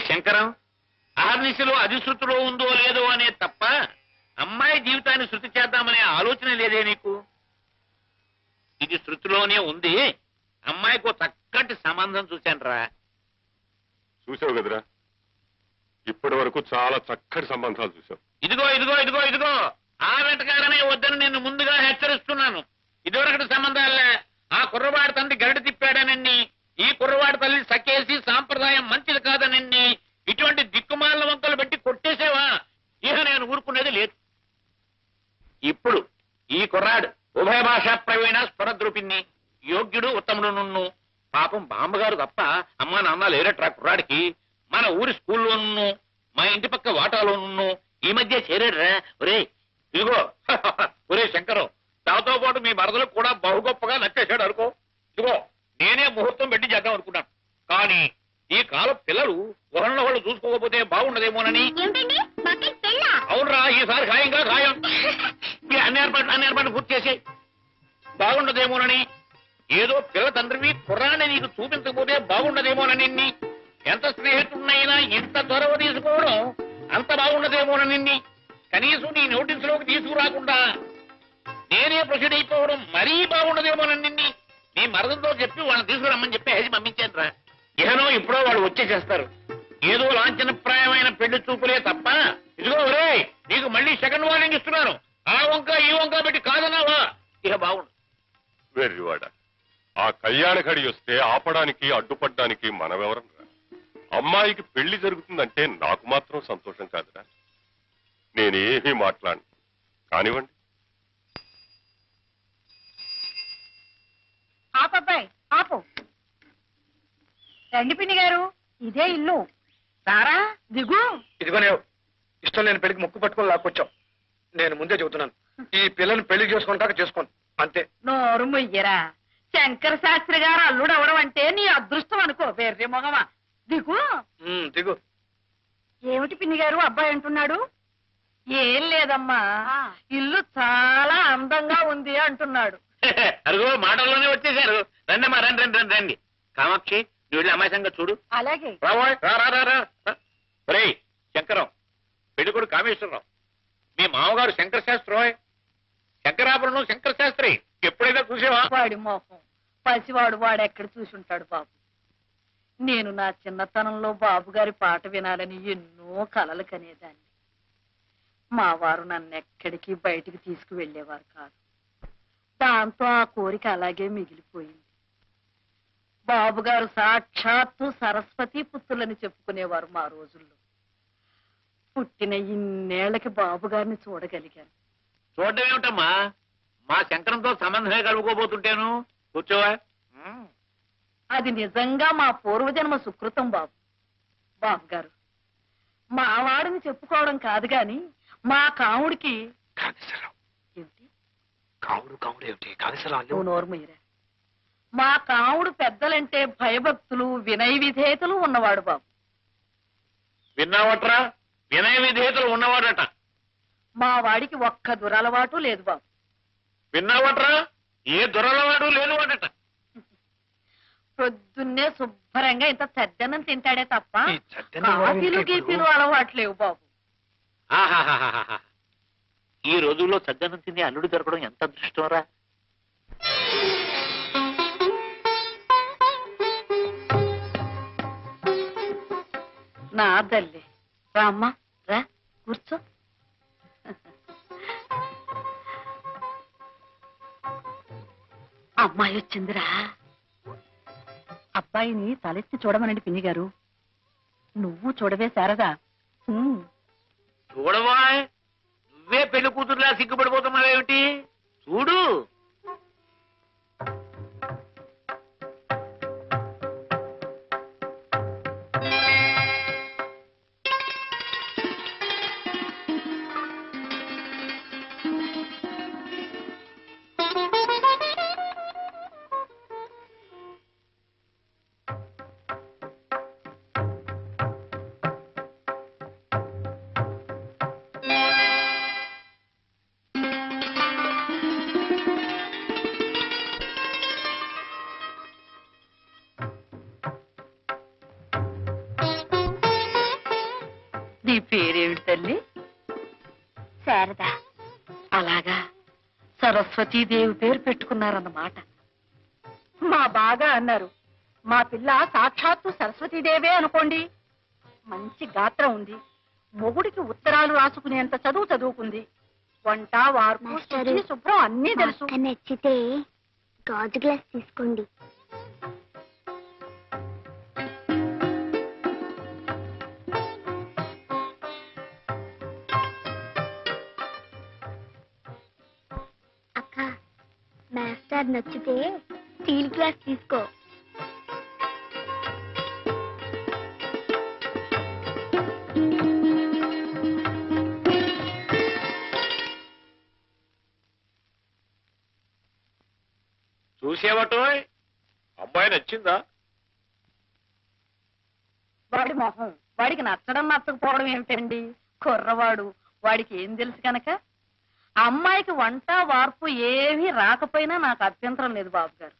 శంకరం, ఆర్నిశలో అది శృతిలో ఉందో లేదో అనే తప్ప అమ్మాయి జీవితాన్ని శృతి చేద్దామనే ఆలోచన లేదే నీకు? ఇది శృతిలోనే ఉంది. అమ్మాయికి చక్కటి సంబంధం చూశానురా. చూసావు కదరా, ఇప్పటి వరకు చాలా చక్కటి సంబంధాలు చూసావు. ఇదిగో ఇదిగో ఇదిగో ఇదిగో ఆ వెంటకాడనే వద్దని నేను ముందుగా హెచ్చరిస్తున్నాను. ఇదివరకటి సంబంధాలే. ఆ కుర్రవాడి తండ్రి గరిట తిప్పాడనండి, ఈ కుర్రవాడి తల్లి సకేసి సాంప్రదాయం మంచిది కాదనండి, ఇటువంటి దిక్కుమాల వంకలు పెట్టి కొట్టేసేవా ఇహ నేను ఊరుకునేది లేదు. ఇప్పుడు ఈ కుర్రాడు ఉభయ భాషా ప్రవీణ స్వరద్రూపిణి, యోగ్యుడు ఉత్తముడు. నున్ను పాపం బామ్మగారు తప్ప అమ్మా నాన్న లేరట్రా కుర్రాడికి. మన ఊరి స్కూల్లోను మా ఇంటి పక్క వాటాలోను ఈ మధ్య చేరాడురా. ఒరే ఇదిగో ఒరే శంకరం, దాంతో పాటు మీ మరదలకు కూడా బహు గొప్పగా నచ్చేశాడు అనుకో. ఇదిగో నేనే ముహూర్తం పెట్టి చేద్దాం అనుకున్నాను, కానీ ఈ కాలం పిల్లలు ఒకళ్ళ వాళ్ళు చూసుకోకపోతే బాగుండదేమోనని. అవునరా, ఈసారి ఖాయంగా ఖాయం. అన్ని ఏర్పాటు పూర్తి చేసి బాగుండదేమోనని. ఏదో పిల్ల తండ్రివి కుర్రాన్ని నీకు చూపించకపోతే బాగుండదేమోనని. ఎంత స్నేహితుడినైనా ఇంత చొరవ తీసుకోవడం అంత బాగుండదేమోనని. కనీసం నీ నోటీసులోకి తీసుకురాకుండా నేనే ప్రొసీడ్ అయిపోవడం మరీ బాగుండదేమోనని నీ మరదలతో చెప్పి వాళ్ళని తీసుకురమ్మని చెప్పి హెజి పంపించాను రా. ఇహనో ఇప్పుడో వాళ్ళు వచ్చేసేస్తారు. ఏదో లాంఛనప్రాయమైన పెళ్లి చూపులే తప్ప. ఇదిగో ఒరే, నీకు మళ్ళీ సెకండ్ వార్నింగ్ ఇస్తున్నాను. ఆ వంక ఈ వంక పెట్టి కాదన్నావా ఇక బాగుండు. వెర్రివాడ, ఆ కళ్యాణ కడి వస్తే ఆపడానికి అడ్డుపడ్డానికి మనమెవరన్నా? అమ్మాయికి పెళ్లి జరుగుతుందంటే నాకు మాత్రం సంతోషం కాదురా. నేనేమీ మాట్లాడను, కానివ్వండి. ఆపబ్బాయి ఆపు. రండి పిన్ని గారు, ఇదే ఇల్లు. సారా దిగు. ఇదిగోనే ఇష్టం లేని పెళ్లికి ముక్కు పట్టుకొని లాక్కొచ్చావు. నేను ముందే చెబుతున్నాను, ఈ పిల్లని పెళ్లి చేసుకుంటాక చేసుకోండి అంతే. నోరు ముయ్యరా. శంకర శాస్త్రి గారు అల్లుడు అవడం అంటే నీ అదృష్టం అనుకో. వేరే మొగమా, దిగు. దిగు. ఏమిటి పిన్ని గారు అబ్బాయి అంటున్నాడు? ఏం లేదమ్మా, ఇల్లు చాలా అందంగా ఉంది అంటున్నాడు. అరుగో మాటల్లోనే వచ్చేసారు. రండమ్మా, రండి రండి రండి రండి. కామాక్షి, నువ్వు వెళ్ళి అమ్మాయి సంగతి చూడు. అలాగే. రే శంకరం, పెళ్ళికొడు కామేశ్వరరావు, మీ మామగారు శంకర శాస్త్రి. శంకరాభరణం శంకర శాస్త్రి. ఎప్పుడైనా చూసేవా? వాడి మోహం పసివాడు, వాడెక్కడ చూసుంటాడు బాబు. నేను నా చిన్నతనంలో బాబు గారి పాట వినాలని ఎన్నో కలలు కనేదాన్ని. మా వారు నన్నెక్కడికి బయటికి తీసుకువెళ్లేవారు కాదు. దాంతో ఆ కోరిక అలాగే మిగిలిపోయింది. బాబుగారు సాక్షాత్తు సరస్వతి పుత్రులని చెప్పుకునేవారు మా రోజుల్లో. పుట్టిన ఇన్నేళ్లకి బాబుగారిని చూడగలిగాను. చూడడం ఏమిటమ్మా, మా శంకరంతో సంబంధమే కలుపుకోబోతుంటాను. కూర్చోవా. అది నిజంగా మా పూర్వజన్మ సుకృతం బాబు. బాబుగారు, మా వాడిని చెప్పుకోవడం కాదు గాని మా కాముడికి. ఏమిటి నోర్మయ్యరా? మా కాముడు పెద్దలంటే భయభక్తులు వినయ విధేయతలు ఉన్నవాడు బాబు. విన్నావట్రా? వినయ విధేయతలు ఉన్నవాడట. మా వాడికి ఒక్క దురలవాటు లేదు బాబు. విన్నావట్రా? ఏ దురలవాడు లేనివాడట. పొద్దున్నే శుభ్రంగా ఇంత సద్దన్నం తింటాడే తప్ప కాఫీలు గీఫీలు అలవాట్లేవు బాబు. ఆహాహాహా, ఈ రోజుల్లో సద్దన్నం తిని అల్లుడు దొరకడం ఎంత అదృష్టంరా. నా తల్లి రామ్మా, రా కూర్చో. అమ్మాయి వచ్చిందిరా. అబ్బాయిని తలెత్తి చూడమనండి పిన్ని గారు. నువ్వు చూడవే శారదా. చూడవా, నువ్వే పెళ్లి కూతురులా సిగ్గుపడిపోతున్నావేమిటి? చూడు. నీ పేరేమిటి తల్లి? శారదా. అలాగా, సరస్వతీదేవి పేరు పెట్టుకున్నారన్నమాట. మా బాగా అన్నారు. మా పిల్ల సాక్షాత్తు సరస్వతీదేవే అనుకోండి. మంచి గాత్రం ఉంది, మొగుడికి ఉత్తరాలు రాసుకునేంత చదువు చదువుకుంది, వంట వార్పు మాస్టారు, శుచి, శుభ్రం అన్నీ తెలుసు. అక్క నచ్చితే గాజు గ్లాస్ తీసుకోండి. అక్క మాస్టర్ నచ్చితే స్టీల్ గ్లాస్ తీసుకో. చూసేవటో అమ్మాయి నచ్చిందా? వాడి మొహం, వాడికి నచ్చడం నచ్చకపోవడం ఏమిటండి? కుర్రవాడు, వాడికి ఏం తెలుసు కనుక. ఆ అమ్మాయికి వంట వార్పు ఏమీ రాకపోయినా నాకు అభ్యంతరం లేదు బాబు గారు.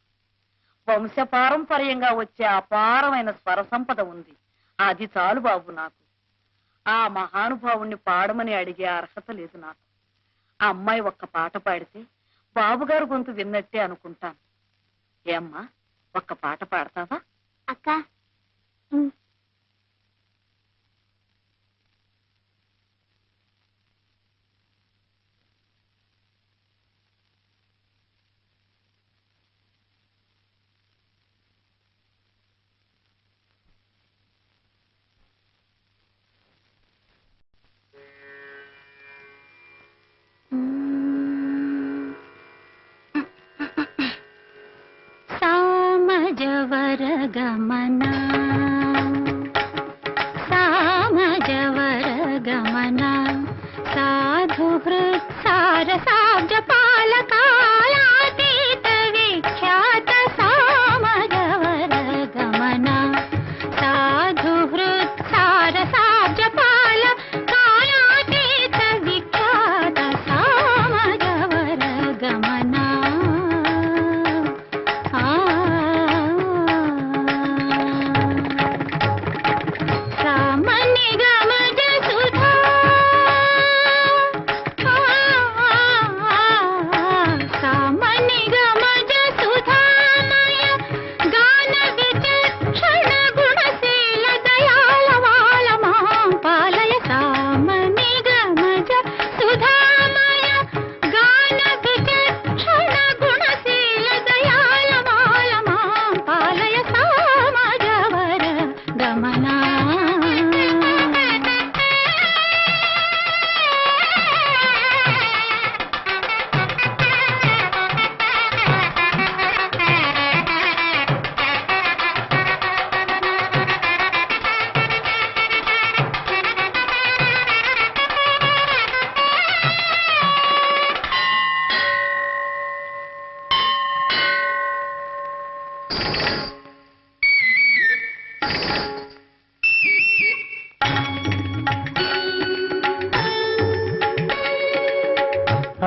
వంశపారంపర్యంగా వచ్చే అపారమైన స్వర సంపద ఉంది, అది చాలు బాబు నాకు. ఆ మహానుభావుణ్ణి పాడమని అడిగే అర్హత లేదు నాకు. ఆ అమ్మాయి ఒక్క పాట పాడితే బాబుగారు గొంతు విన్నట్టే అనుకుంటాను. ఏమ్మా, ఒక్క పాట పాడతావా? అక్క సామజవర గమన సామజవర గమన సాధు హృత్ సారసాబ్జ పాలకాలాతీత విఖ్యాత సామజవర గమన సాధు హృత్ సారసాబ్జ పాలకాలాతీత విఖ్యాత సామజవర గమన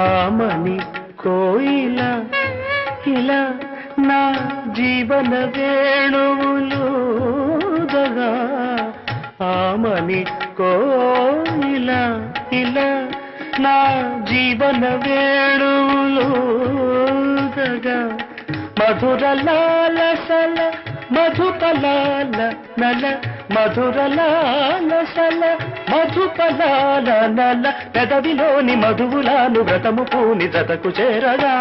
ఆమని కోయిల ఇలా నా జీవన వేణువులుదగా ఆమని కోయిల ఇలా నా జీవన వేణువులుదగా మధుర లాలసల మధుపలాల నల మధుర లాలసల మధుపలాల నల పెదవిలోని మధువులాను వ్రతము పూని జతకు చేరగా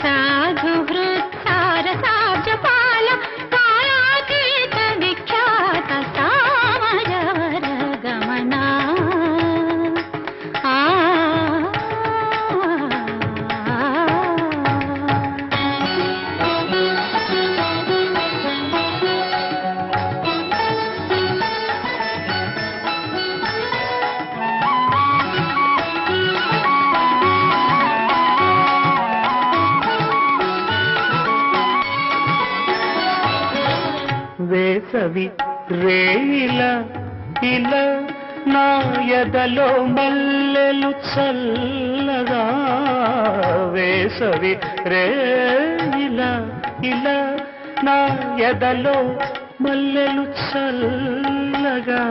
సాధు హృత్ సారసాబ్జ పాల కాలాతీత విఖ్యాత సామజవర గమన వేసవి రేయిలా ఇలా నా ఎదలో మల్లెలు చల్లగా వేసవి రేయిలా ఇలా నా ఎదలో మల్లెలు చల్లగా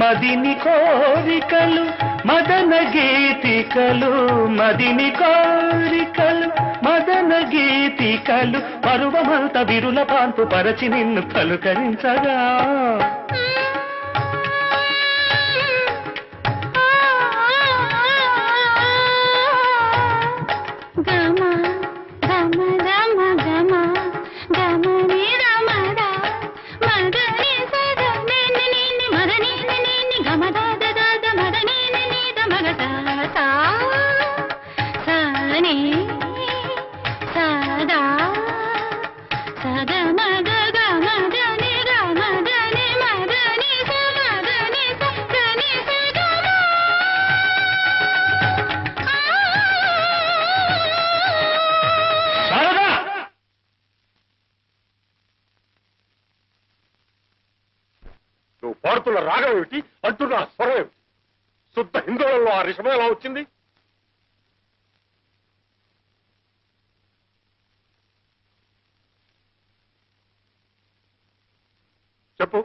మదిని కోరికలు మదన గీతికలు మదిని కోరికలు మదన గీతికలు పరువమంత విరుల పాంపు పరచి నిన్ను పలుకరించగా నువ్వు పాడుతున్న రాగం ఏమిటి అంటున్న స్వరం ఏమిటి శుద్ధ హిందువులలో ఆ రిషభం ఎలా వచ్చింది చెప్పు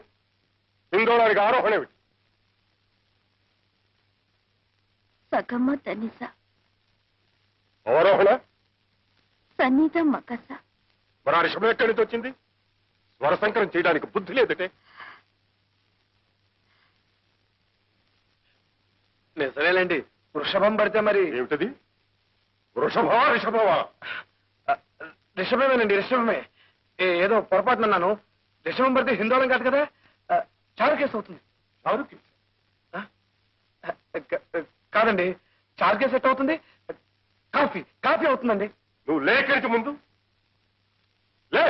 హిందోళానికి ఆరోహణ ఏమిటి సగమ్మ తనిస అవరోహణ సన్నిధ మకస మరి ఆ రిషభం ఎక్కడి నుంచి వచ్చింది స్వర సంకరం చేయడానికి బుద్ధి లేదటే నిజమేలేండి వృషభం పడితే మరి ఏమిటది వృషభమా రిషభమా రిషభమేనండి రిషభమే ఏదో పొరపాటునన్నాను రిషభం పడితే హిందోళం కాదు కదా చారుకేస్ అవుతుంది చారుకి కాదండి చారుకేస్ ఎట్ అవుతుంది కాఫీ కాఫీ అవుతుందండి నువ్వు లేఖనికి ముందు లే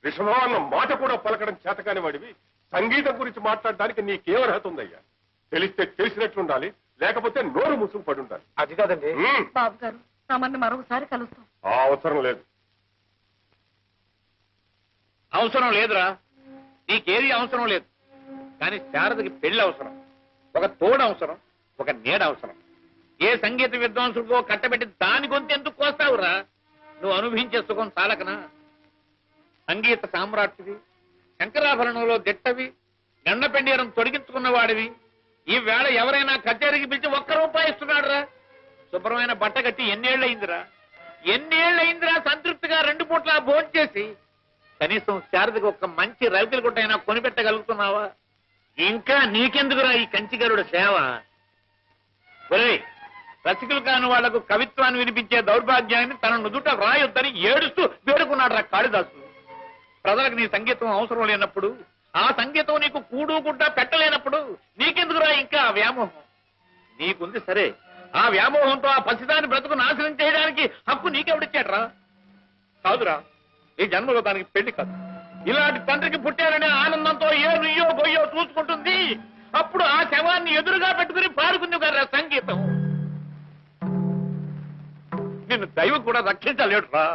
రిషభం అన్న మాట కూడా పలకడం చేతకాని వాడివి సంగీతం గురించి మాట్లాడడానికి నీకేం అర్హత ఉందయ్యా తెలిస్తే తెలిసినట్లుండాలి లేకపోతే నోరు ముసుగు పడి ఉండాలి అది కాదండి బాబు గారు తమని మరొకసారి కలుస్తాం ఆ అవసరం లేదు అవసరం లేదురా నీకేది అవసరం లేదు కానీ శారదకి పెళ్లి అవసరం ఒక తోడు అవసరం ఒక నీడ అవసరం ఏ సంగీత విద్వాంసుడికో కట్టబెట్టి దాని గొంతు ఎందుకు కోస్తావురా నువ్వు అనుభవించే సుఖం చాలకనా సంగీత సామ్రాట్టివి శంకరాభరణంలో దిట్టవి గండపెండీరం తొడిగించుకున్న వాడివి ఈ వేళ ఎవరైనా కచేరీకి పిలిచి ₹1 ఇస్తున్నాడు రా శుభ్రమైన బట్ట కట్టి ఎన్నేళ్లయిందిరా సంతృప్తిగా 2 పూట్ల భోంచేసి కనీసం శారదకి ఒక మంచి రవికల గుట్టైనా కొనిపెట్టగలుగుతున్నావా ఇంకా నీకెందుకురా ఈ కంచిగరుడు సేవ ఒరేయ్ రసికులు కాని వాళ్లకు కవిత్వాన్ని వినిపించే దౌర్భాగ్యాన్ని తన నుదుట రాయొద్దని ఏడుస్తూ వేడుకున్నాడు రా కాళిదాసు ప్రజలకు నీ సంగీతం అవసరం లేనప్పుడు ఆ సంగీతం నీకు కూడు గుడ్డ పెట్టలేనప్పుడు నీకెందుకురా ఇంకా ఆ వ్యామోహం నీకుంది సరే ఆ వ్యామోహంతో ఆ పసిదాని బ్రతుకు నాశనం చేయడానికి హక్కు నీకెవడిచ్చాడ్రా కాదురా ఈ జన్మలో దానికి పెళ్లి కాదు ఇలాంటి తండ్రికి పుట్టారనే ఆనందంతో ఏ నుయ్యో గొయ్యో చూసుకుంటుంది అప్పుడు ఆ శవాన్ని ఎదురుగా పెట్టుకుని పాడుకుంది కదా సంగీతం నిన్ను దైవం కూడా రక్షించలేడురా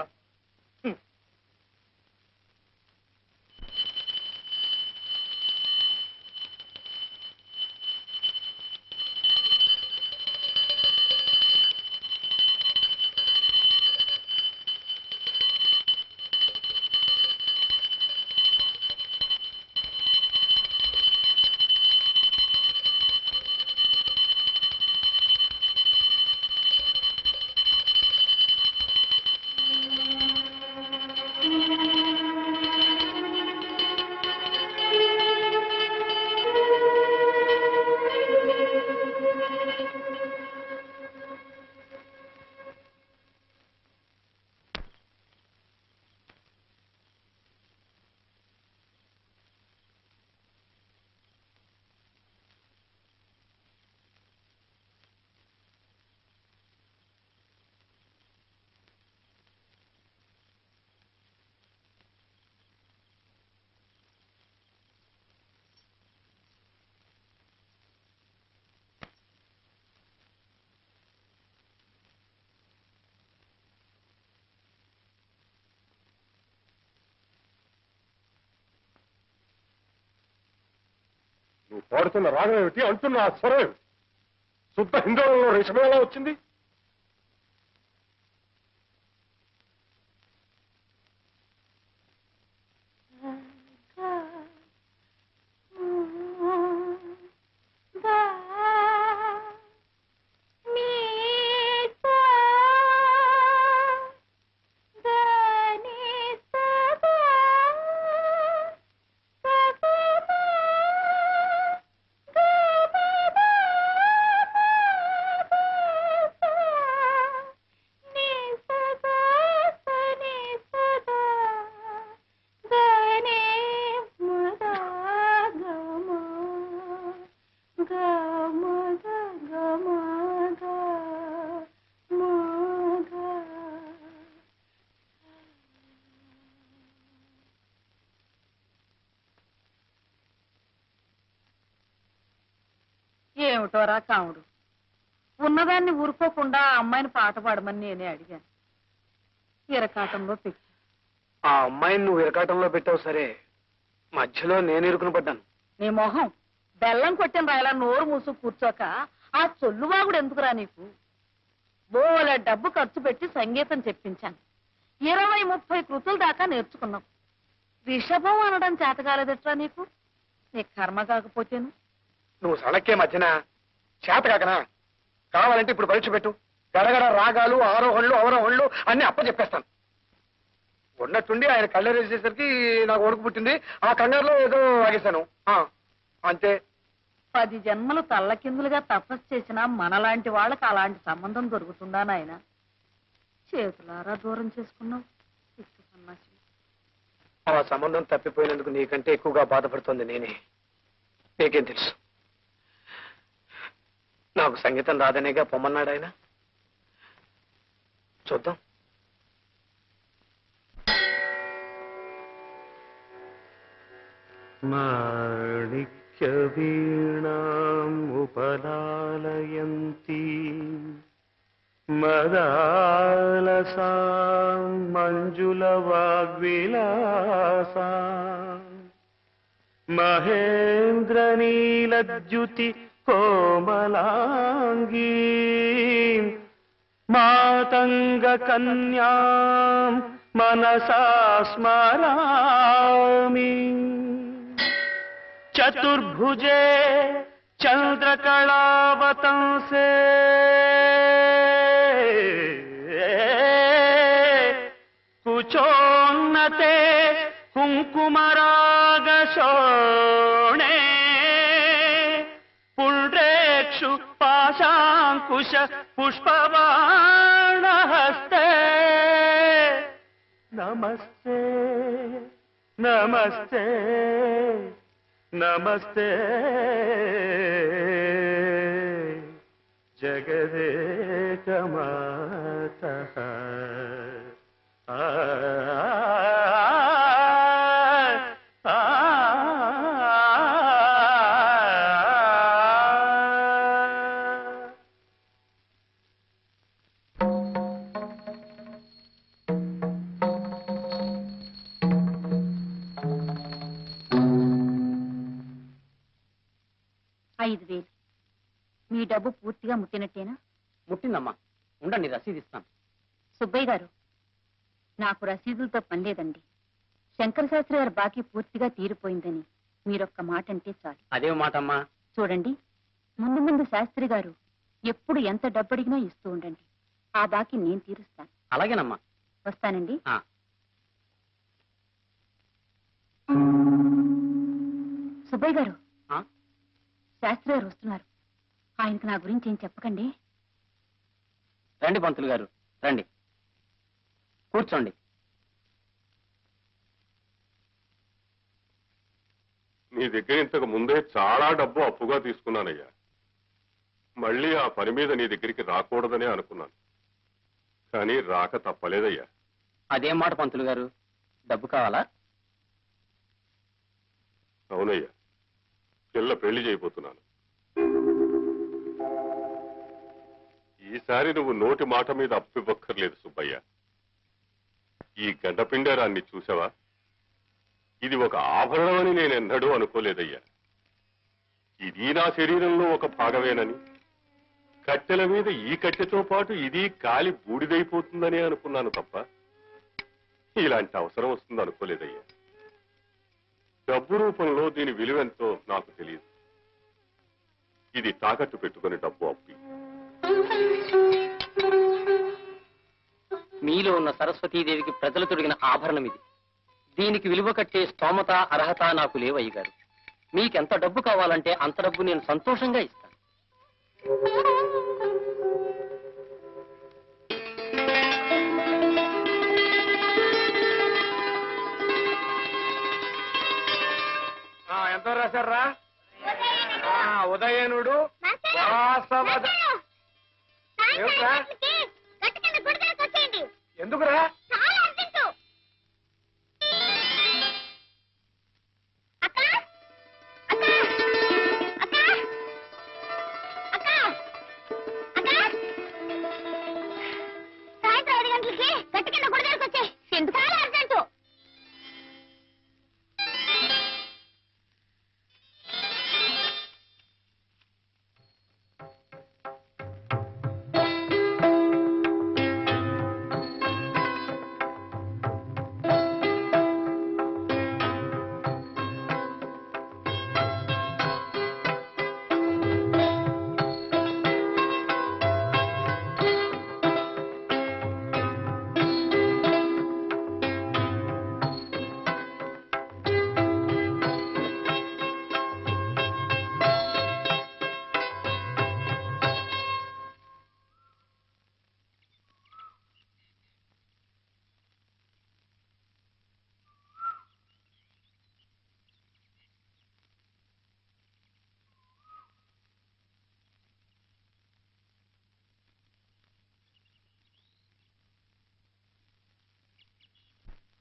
పాడుతున్న రాగం ఏమిటి, అంటున్న ఆ స్వరం ఏమిటి? శుద్ధ హిందువులలో రేషం ఎలా వచ్చింది? ఏమిటోరా కాముడు, ఉన్నదాన్ని ఊరుకోకుండా ఆ అమ్మాయిని పాట పాడమని నేనే అడిగాను. ఇరకాటంలో పెట్టి ఆ అమ్మాయిని నువ్వు ఇరకాటంలో పెట్టావు సరే, మధ్యలో నేను ఇరుకుని పడ్డాను. నీ మొహం బెల్లం కొట్టిన రాయలా నోరు మూసు కూర్చోక ఆ చొల్లువాగుడు ఎందుకురా నీకు? బోల డబ్బు ఖర్చు పెట్టి సంగీతం చెప్పించాను. 20-30 కృతుల దాకా నేర్చుకున్నావు. రిషభం అనడం చేతగాలేదట్రా నీకు? నీ కర్మ కాకపోతేను. నువ్వు సడక్కే మధ్యన చేత కాకనా? కావాలంటే ఇప్పుడు పరీక్ష పెట్టు. గడగడ రాగాలు, ఆరోహణలు, అవరోహణలు అన్ని అప్ప చెప్పేస్తాను. ఉన్నట్టుండి ఆయన కళ్ళరేసేసరికి నాకు వణుకు పుట్టింది. ఆ కంగారులో ఏదో ఆగేశాను, అంతే. 10 జన్మలు తల్లకిందులుగా తపస్సు చేసినా మనలాంటి వాళ్ళకి అలాంటి సంబంధం దొరుకుతుందా నాయన? చేతులారా దూరం చేసుకున్నావు. ఆ సంబంధం తప్పిపోయినందుకు నీకంటే ఎక్కువగా బాధపడుతోంది నేనే. నీకేం తెలుసు? నాకు సంగీతం రాదనేగా పొమ్మన్నాడు ఆయన. చూద్దాం. మాణిక్య వీణాం ఉపలాలయంతి మదాలసాం మంజుల వాగ్విలాసాం మహేంద్రనీలద్యుతి కోమలాంగీ మాతంగ కన్యాం మనసా స్మరామి చతుర్భుజే చంద్రకళావతంసే కుచోన్నతే కుంకుమరాగశోణే పుండ్రేక్షు పాశాంకుశ పుష్పబాణహస్తే నమస్తే నమస్తే నమస్తే జగదేకమాతః మీ డబ్బు పూర్తిగా ముట్టినట్టేనా? ముట్టిందమ్మా, ఉండండి రసీదు ఇస్తాను. సుబ్బయ్య గారు, నాకు రసీదులతో పని లేదండి. శంకర శాస్త్రి గారి బాకీ పూర్తిగా తీరిపోయిందని మీరొక్క మాట అంటే చాలు. అదే మాటమ్మా. చూడండి, ముందు ముందు శాస్త్రి గారు ఎప్పుడు ఎంత డబ్బు అడిగినా ఇస్తూ ఉండండి. ఆ బాకీ నేను తీరుస్తాను. అలాగేనమ్మా. వస్తానండి. సుబ్బయ్య గారు, శాస్త్రి గారు వస్తున్నారు. ఆయనకు నా గురించి ఏం చెప్పకండి. రండి పంతులు గారు, రండి, కూర్చోండి. నీ దగ్గర ఇంతకు ముందే చాలా డబ్బు అప్పుగా తీసుకున్నానయ్యా. మళ్ళీ ఆ పని మీద నీ దగ్గరికి రాకూడదనే అనుకున్నాను, కానీ రాక తప్పలేదయ్యా. అదేం మాట పంతులు గారు, డబ్బు కావాలా? అవునయ్యా, పిల్ల పెళ్లి చేయబోతున్నాను. ఈసారి నువ్వు నోటి మాట మీద అప్పు ఇవ్వక్కర్లేదు సుబ్బయ్య. ఈ గండపిండారాన్ని చూసావా? ఇది ఒక ఆభరణం అని నేనెన్నడూ అనుకోలేదయ్యా. ఇది నా శరీరంలో ఒక భాగమేనని, కట్టెల మీద ఈ కట్టెతో పాటు ఇది కాలి బూడిదైపోతుందని అనుకున్నాను తప్ప ఇలాంటి అవసరం వస్తుంది అనుకోలేదయ్యా. డబ్బు రూపంలో దీని విలువెంతో నాకు తెలియదు. ఇది తాకట్టు పెట్టుకుని డబ్బు అప్పి. మీలో ఉన్న సరస్వతీదేవికి ప్రజలు తొడిగిన ఆభరణం ఇది. దీనికి విలువ కట్టే స్తోమత అర్హత నాకు లేవయ్య గారు. మీకెంత డబ్బు కావాలంటే అంత డబ్బు నేను సంతోషంగా ఇస్తాను. ఎంత రాశారా? ఉదయనుడు వాసవద. ఏమిట్రా? ఎందుకురా?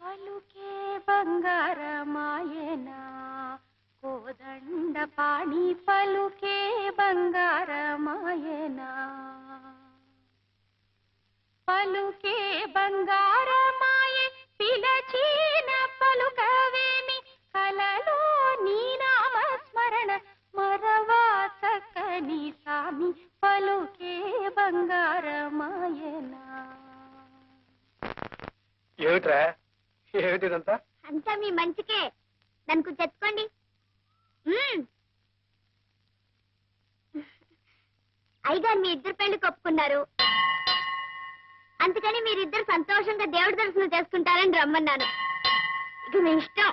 పలుకే బంగారమాయనా కోదండ పాణి పలుకే బంగారమాయనా పలుకే బంగారమాయే పిలచిన పలుకవేమి కలలో నీ నామస్మరణ మరవా చక్కని సామి పలుకే బంగారమాయనా. ఏమిట్రా? ఏమిటిదంతా? అంతా మీ మంచికే, నన్ను చెప్పుకోండి. అయ్యగారు మీ ఇద్దరు పెళ్లి కొప్పుకున్నారు, అందుకని మీరిద్దరు సంతోషంగా దేవుడి దర్శనం చేసుకుంటారని రమ్మన్నాను. ఇక మీ ఇష్టం.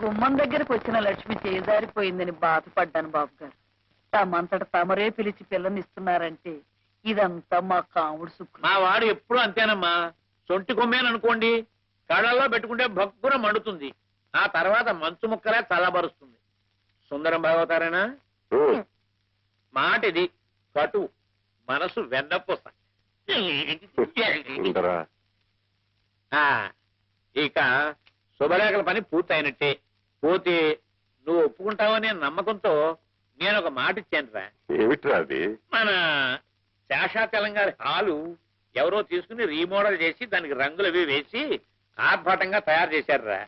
గుమ్మం దగ్గరకు వచ్చిన లక్ష్మి చేజారిపోయిందని బాధపడ్డాను బాబు గారు. తమంతట తమరే పిలిచి పిల్లనిస్తున్నారంటే ఇదంతా మా కాముడు సుఖం. మా వాడు ఎప్పుడు అంతేనమ్మా. సొంటి కొమ్మేననుకోండి, కళ్ళల్లో పెట్టుకుంటే భక్కున మండుతుంది, ఆ తర్వాత మంచు ముక్కలే చల్లబరుస్తుంది. సుందరం భాగవతారేనా? మాట ఇది కటు, మనసు వెన్నపూస. ఇక శుభలేఖల పని పూర్తయినట్టే. పోతే నువ్వు ఒప్పుకుంటావనే నమ్మకంతో నేను ఒక మాట ఇచ్చానురా. ఏమిట్రా అది? మన శేషాచలం గారి హాలు ఎవరో తీసుకుని రీమోడల్ చేసి దానికి రంగులవి వేసి ఆర్భాటంగా తయారు చేశారురా.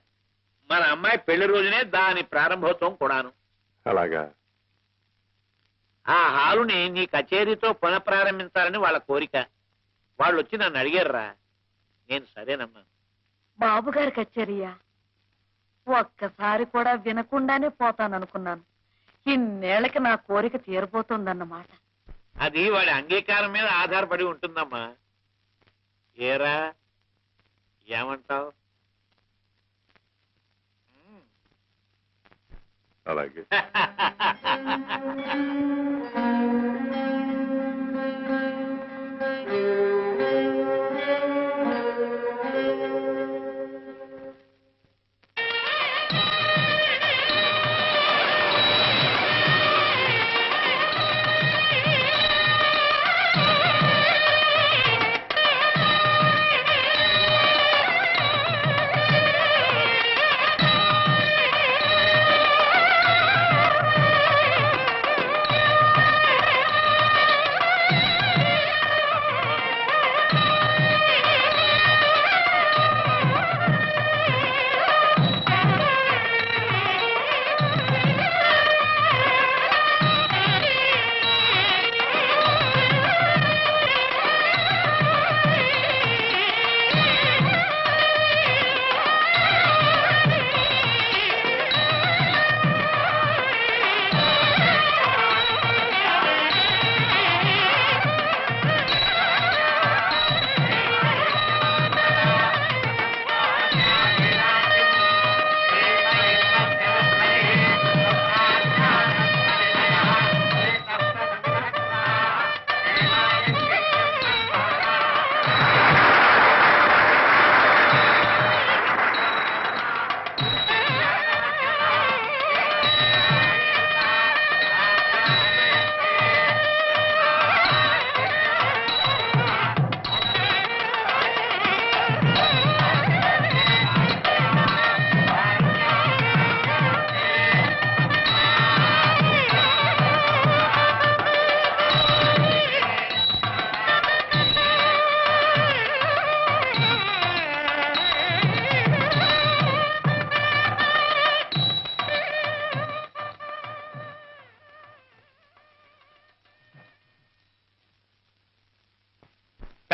మన అమ్మాయి పెళ్లి రోజునే దాని ప్రారంభోత్సవం కూడాను. అలాగా? ఆ హాలుని నీ కచేరీతో పునఃప్రారంభించాలని వాళ్ళ కోరిక. వాళ్ళు వచ్చి నన్ను అడిగారురా. నేను సరేనమ్మా. బాబు గారి కచేరియా? ఒక్కసారి కూడా వినకుండానే పోతాననుకున్నాను. ఇన్నేళ్లకి నా కోరిక తీరబోతోందన్నమాట. అది వాడి అంగీకారం మీద ఆధారపడి ఉంటుందమ్మా. ఏరా ఏమంటావు? అలాగే.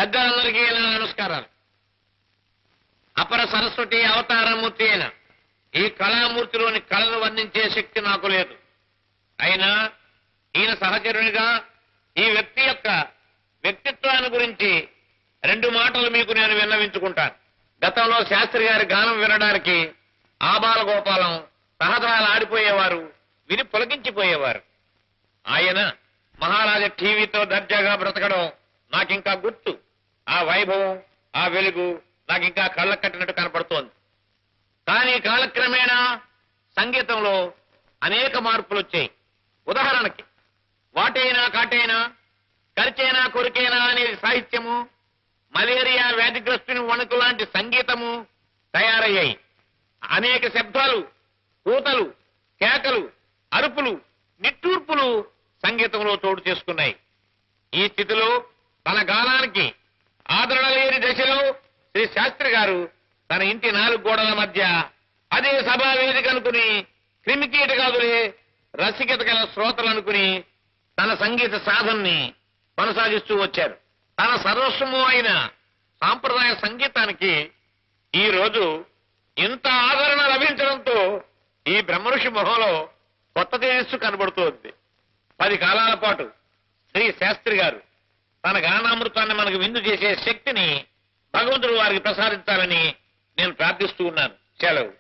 పెద్దలందరికీ నా నమస్కారాలు. అపర సరస్వతి అవతారమూర్తి అయిన ఈ కళామూర్తిలోని కళను వర్ణించే శక్తి నాకు లేదు. అయినా ఈయన సహచరునిగా ఈ వ్యక్తి యొక్క వ్యక్తిత్వాన్ని గురించి 2 మాటలు మీకు నేను విన్నవించుకుంటాను. గతంలో శాస్త్రి గారి గానం వినడానికి ఆబాలగోపాలం సహజాలు ఆడిపోయేవారు, విని పులకించిపోయేవారు. ఆయన మహారాజా టీవీతో దర్జాగా బ్రతకడం నాకింకా గుర్తు. ఆ వైభవం, ఆ వెలుగు నాకింకా కళ్ళ కట్టినట్టు కనపడుతోంది. కానీ కాలక్రమేణా సంగీతంలో అనేక మార్పులు వచ్చాయి. ఉదాహరణకి వాటైనా కాటైనా, కరిచైనా కొరికైనా అనేది సాహిత్యము, మలేరియా వ్యాధిగ్రస్తుని వణుకు లాంటి సంగీతము తయారయ్యాయి. అనేక శబ్దాలు, కూతలు, కేకలు, అరుపులు, నిట్టూర్పులు సంగీతంలో చోటు చేసుకున్నాయి. ఈ స్థితిలో తన గానానికి ఆదరణ లేని దశలో శ్రీ శాస్త్రి గారు తన ఇంటి 4 గోడల మధ్య అదే సభా వేదిక అనుకుని క్రిమికీటకాదులే రసికత గల శ్రోతలు అనుకుని తన సంగీత సాధనని కొనసాగిస్తూ వచ్చారు. తన సర్వస్వము అయిన సాంప్రదాయ సంగీతానికి ఈ రోజు ఇంత ఆదరణ లభించడంతో ఈ బ్రహ్మఋషి మొహంలో కొత్త తేజస్సు కనబడుతోంది. 10 కాలాల పాటు శ్రీ శాస్త్రి గారు తన గానామృతాన్ని మనకు విందు చేసే శక్తిని భగవంతుడు వారికి ప్రసాదించాలని నేను ప్రార్థిస్తూ ఉన్నాను. సెలవు.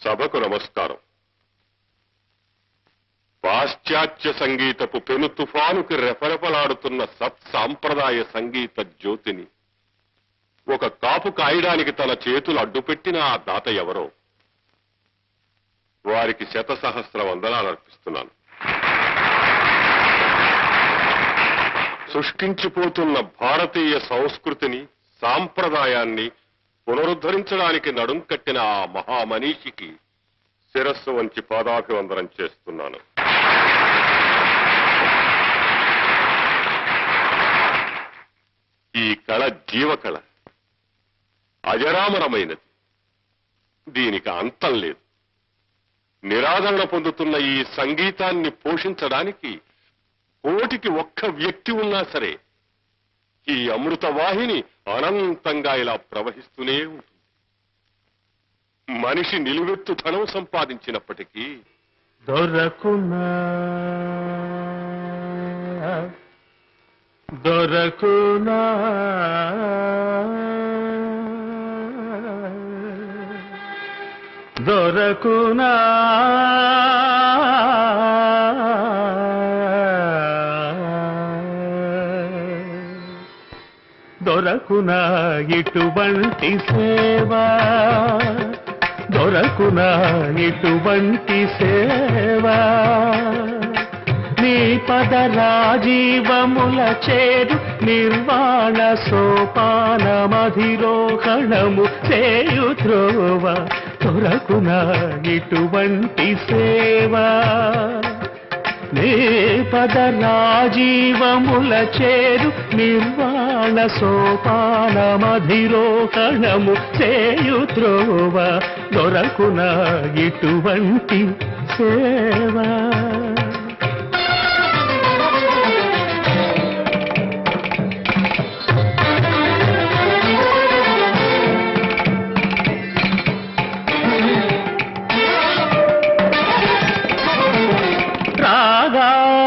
సభకు నమస్కారం. పాశ్చాత్య సంగీతపు పెను తుఫానుకి రెపరెపలాడుతున్న సత్సాంప్రదాయ సంగీత జ్యోతిని ఒక కాపు కాయడానికి తన చేతులు అడ్డుపెట్టిన ఆ దాత ఎవరో వారికి 100,000 వందనాలు అర్పిస్తున్నాను. సృష్టించిపోతున్న భారతీయ సంస్కృతిని, సాంప్రదాయాన్ని పునరుద్ధరించడానికి నడుం కట్టిన ఆ మహామనీషికి శిరస్సు వంచి పాదాభివందనం చేస్తున్నాను. ఈ కళ జీవకళ, అజరామరమైనది. దీనికి అంతం లేదు. నిరాదరణ పొందుతున్న ఈ సంగీతాన్ని పోషించడానికి 1,000,000 ఒక్క వ్యక్తి ఉన్నా సరే ఈ అమృత వాహిని అనంతంగా ఇలా ప్రవహిస్తూనే ఉంటుంది. మనిషి నిలువెత్తు ధనం సంపాదించినప్పటికీ దొరకునా దొరకునా దొరకునా దొరకునా ఇటువంటి సేవా, దొరకునా ఇటువంటి సేవా, నీ పద రాజీవముల చేరు నిర్వాణ సోపాన మధిరోహణము చేయు త్రోవ, దొరకునా ఇటువంటి సేవా, నీ పద రాజీవముల చేరు నిర్వాణ సోపాన మధిరోహణము చేయు త్రోవ, దొరకునా ఇటువంటి సేవా.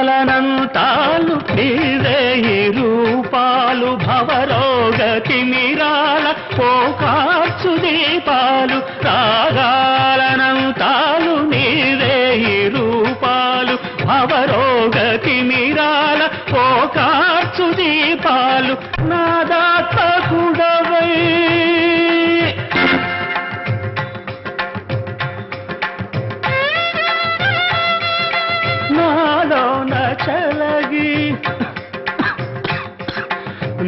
రాగాలనంతాలు నీవే రూపాలు, భవరోగ తిమిరాల పోకార్చు దీపాలు, రాగాలనంతాలు నీవే రూపాలు, భవరోగ తిమిరాల పోకార్చు దీపాలు, నాదాత్మకుడవై నాలోన చలగి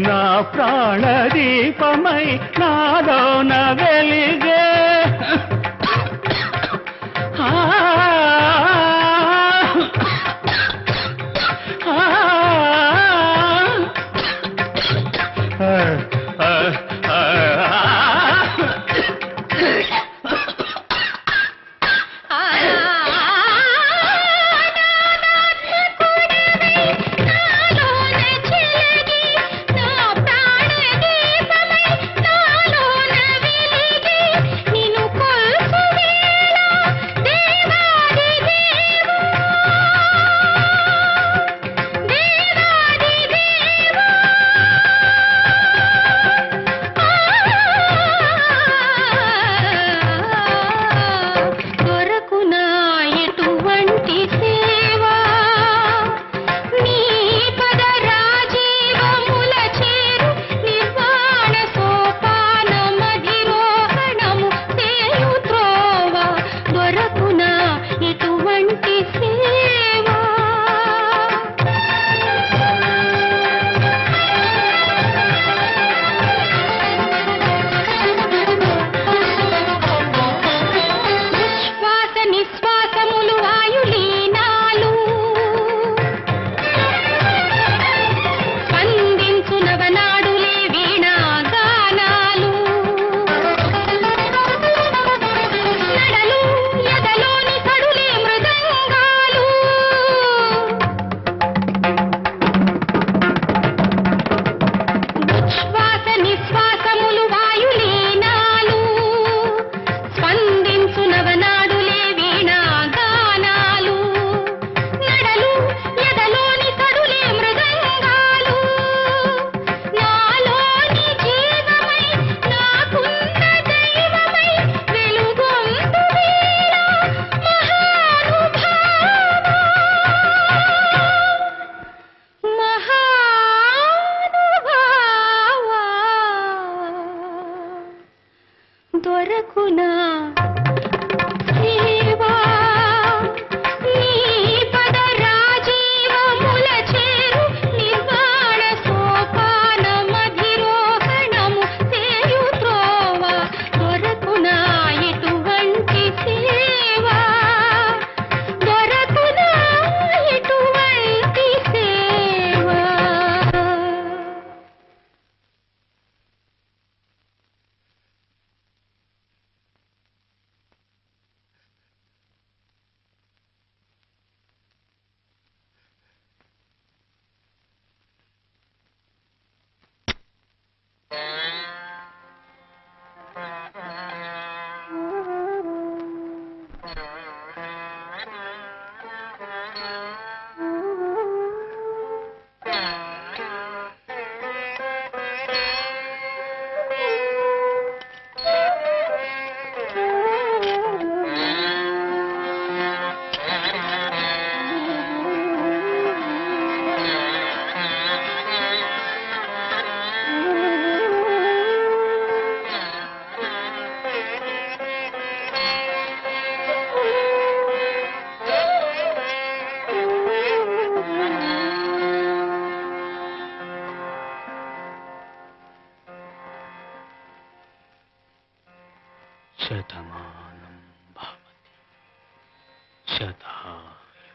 నా ప్రాణదీపమై నాలోన వెలిగే, శతాయు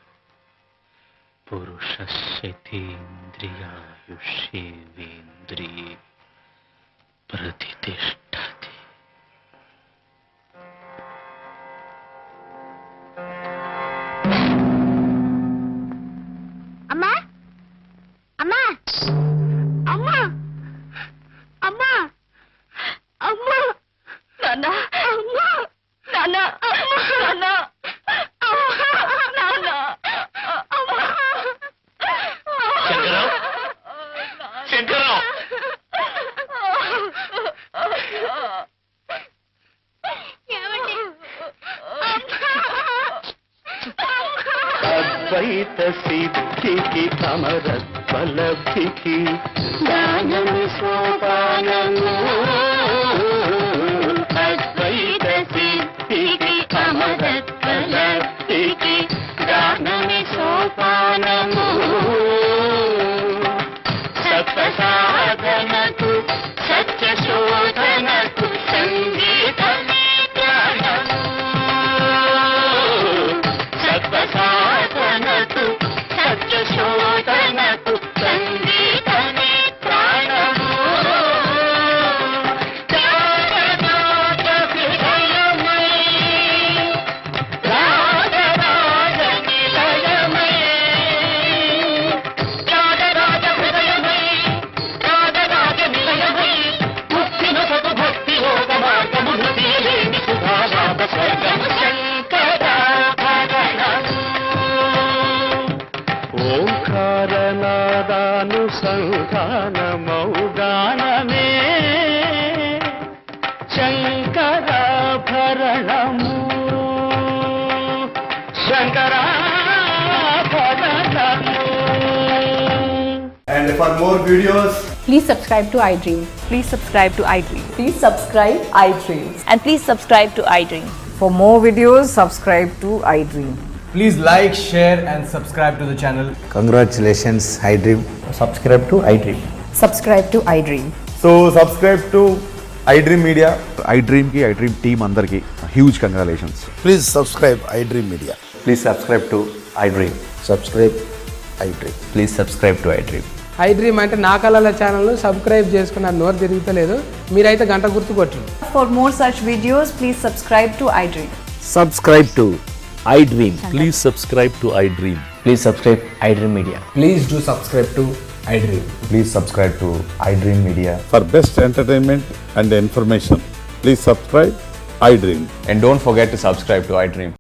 పురుషస్యేంద్రియాయుష్యేంద్రియే ప్రతిష్టతి. అమ్మా అమ్మా అమ్మా అమ్మా అమ్మా నాన్న అమ్మా నాన్న నాన్న నాన్న అమ్మా శంకరం శంకరం ఏమండి అద్వైత సిద్ధికి అమరత్వలబ్ధికి జ్ఞానము సోపానము. అద్వైత సిద్ధికి అమరత్వలబ్ధికి జ్ఞానము సోపానము. సత్సాధనకు సత్య శోధనకు సంగీతమే జ్ఞానము. సత్సాధనకు సత్య శోధనకు సంగీతమే ప్రాణము. రాగరాగ హృదయమై రాగరాగ నిలయమై రాగరాగ హృదయమై రాగరాగ నిలయమై ముక్తినొసగు భక్తి యోగ మార్గము మృతిలేని సుధాలాభ స్వర్గము శంకరాభరణము. ఓంకారనాదానుసంధానమౌగానమే శంకరాభరణము. శంకరాభరణము. And for more videos, Please subscribe to iDream. Please subscribe to iDream. Please subscribe iDream. And please subscribe to iDream. For more videos, subscribe to iDream. please like, share and subscribe to the channel. Congratulations, iDream. Subscribe to iDream. Subscribe to iDream. So subscribe to iDream Media. iDream ki iDream team andarki huge congratulations. Please subscribe iDream Media. Please subscribe to iDream. Subscribe iDream. Please subscribe to iDream. iDream అంటే నా కళల channel subscribe చేసుకున్న నోరు తిరుగుతలేదు, మీరైతే గంట గుర్తు కొట్టండి. For more such videos, please subscribe to iDream. Subscribe to iDream. Please subscribe to iDream. Please subscribe iDream Media. Please do subscribe to iDream. Please subscribe to iDream Media. For best entertainment and information, please subscribe iDream. And don't forget to subscribe to iDream.